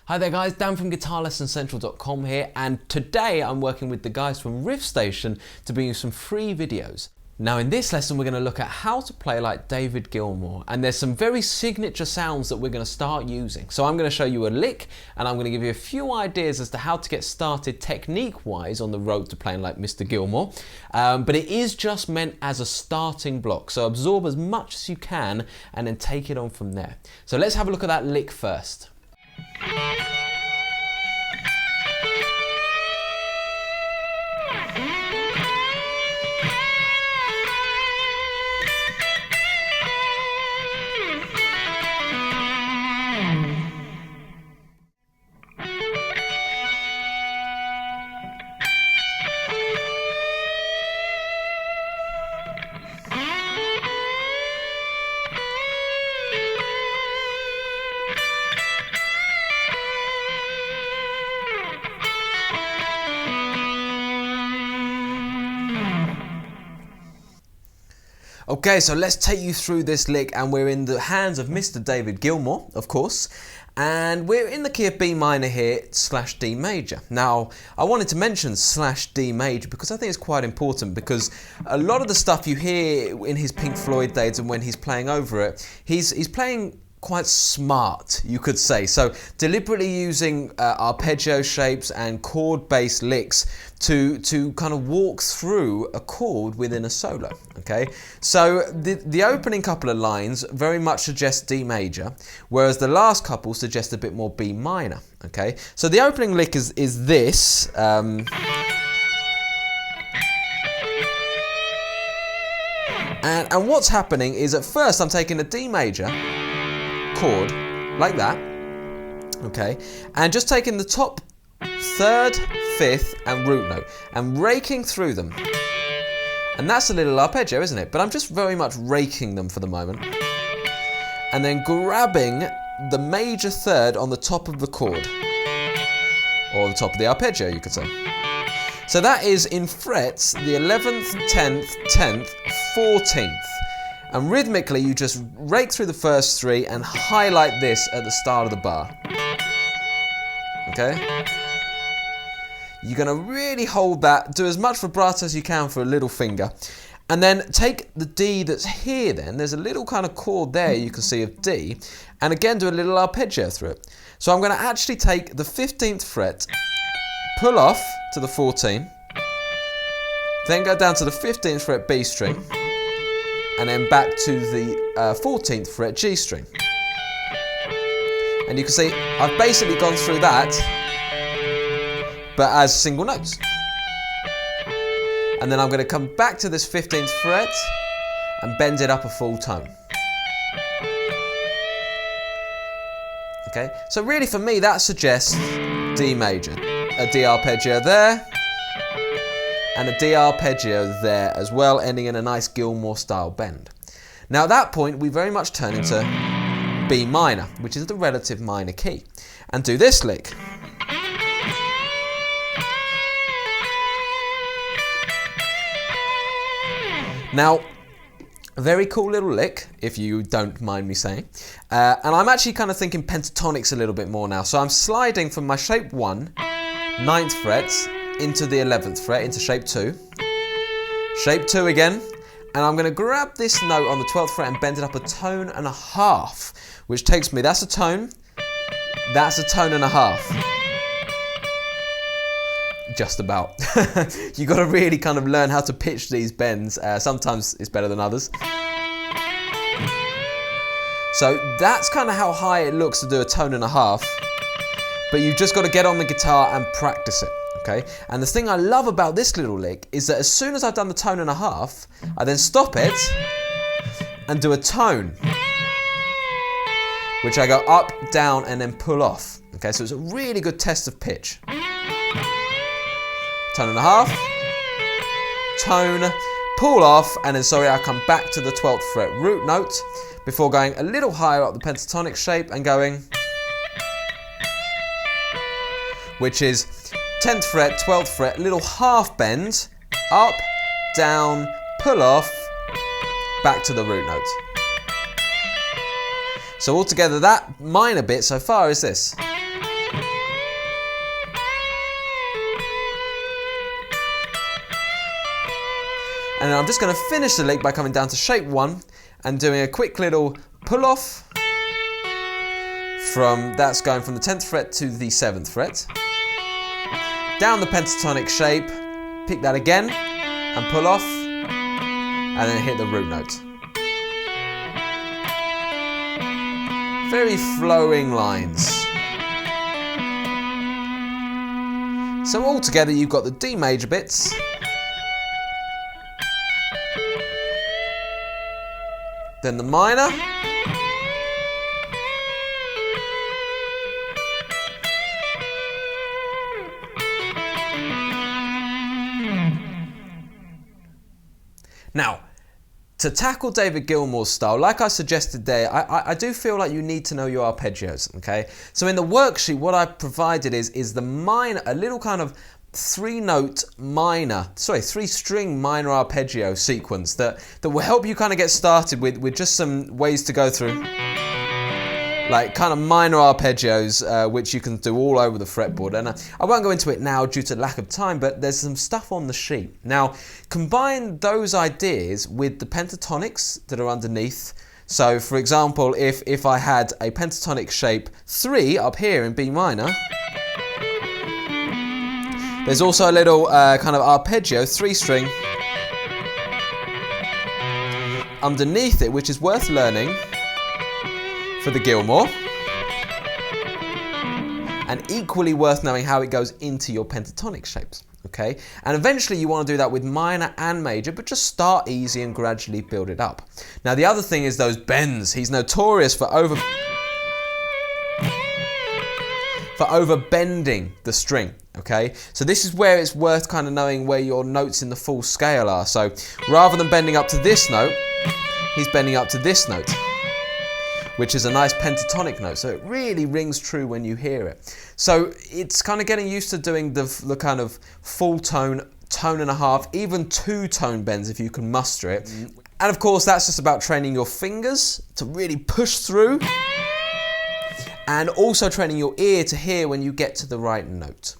Hi there guys, Dan from GuitarLessonCentral.com here, and today I'm working with the guys from Riffstation to bring you some free videos. Now in this lesson we're going to look at how to play like David Gilmour, and there's some very signature sounds that we're going to start using. So I'm going to show you a lick and I'm going to give you a few ideas as to how to get started technique wise on the road to playing like Mr. Gilmour. But it is just meant as a starting block, so absorb as much as you can and then take it on from there. So let's have a look at that lick first. Okay, so let's take you through this lick, and we're in the hands of Mr. David Gilmour, of course, and we're in the key of B minor here, / D major. Now, I wanted to mention / D major because I think it's quite important, because a lot of the stuff you hear in his Pink Floyd days and when he's playing over it, he's playing quite smart, you could say. So deliberately using arpeggio shapes and chord-based licks to kind of walk through a chord within a solo. Okay, so the opening couple of lines very much suggest D major, whereas the last couple suggest a bit more B minor. Okay, so the opening lick is this. And what's happening is, at first I'm taking a D major chord like that, okay, and just taking the top third, fifth and root note and raking through them, and that's a little arpeggio, isn't it? But I'm just very much raking them for the moment, and then grabbing the major third on the top of the chord, or the top of the arpeggio, you could say. So that is in frets the 11th, 10th, 10th, 14th. And rhythmically, you just rake through the first three and highlight this at the start of the bar. Okay? You're going to really hold that, do as much vibrato as you can for a little finger. And then take the D that's here then, there's a little kind of chord there you can see of D, and again do a little arpeggio through it. So I'm going to actually take the 15th fret, pull off to the 14, then go down to the 15th fret B string, and then back to the 14th fret G string. And you can see I've basically gone through that, but as single notes. And then I'm going to come back to this 15th fret and bend it up a full tone. Okay, so really for me that suggests D major, a D arpeggio there, and a D arpeggio there as well, ending in a nice Gilmour style bend. Now at that point we very much turn into B minor, which is the relative minor key, and do this lick. Now, a very cool little lick, if you don't mind me saying, and I'm actually kind of thinking pentatonics a little bit more now, so I'm sliding from my shape 1, 9th frets, into the 11th fret, into shape 2, shape 2 again, and I'm going to grab this note on the 12th fret and bend it up a tone and a half, which takes me, that's a tone and a half. Just about. You got to really kind of learn how to pitch these bends. Sometimes it's better than others. So that's kind of how high it looks to do a tone and a half, but you've just got to get on the guitar and practice it. Okay, and the thing I love about this little lick is that as soon as I've done the tone and a half, I then stop it and do a tone, which I go up, down, and then pull off. Okay, so it's a really good test of pitch. Tone and a half, tone, pull off, and then I come back to the 12th fret root note before going a little higher up the pentatonic shape and going, which is 10th fret, 12th fret, little half bend, up, down, pull off, back to the root note. So altogether that minor bit so far is this. And then I'm just going to finish the lick by coming down to shape 1 and doing a quick little pull off that's going from the 10th fret to the 7th fret. Down the pentatonic shape, pick that again and pull off, and then hit the root note. Very flowing lines. So all together you've got the D major bits, then the minor, now, to tackle David Gilmour's style, like I suggested there, I do feel like you need to know your arpeggios, okay? So in the worksheet, what I've provided is the minor, a little kind of three-string minor arpeggio sequence that will help you kind of get started with just some ways to go through. Like kind of minor arpeggios, which you can do all over the fretboard. And I won't go into it now due to lack of time, but there's some stuff on the sheet. Now, combine those ideas with the pentatonics that are underneath. So, for example, if I had a pentatonic shape 3 up here in B minor, there's also a little kind of arpeggio, 3-string, underneath it, which is worth learning for the Gilmour, and equally worth knowing how it goes into your pentatonic shapes, okay? And eventually you want to do that with minor and major, but just start easy and gradually build it up. Now the other thing is those bends. He's notorious for overbending the string, okay? So this is where it's worth kind of knowing where your notes in the full scale are. So rather than bending up to this note, he's bending up to this note, which is a nice pentatonic note, so it really rings true when you hear it. So it's kind of getting used to doing the kind of full tone, tone and a half, even 2-tone bends if you can muster it. And of course that's just about training your fingers to really push through, and also training your ear to hear when you get to the right note.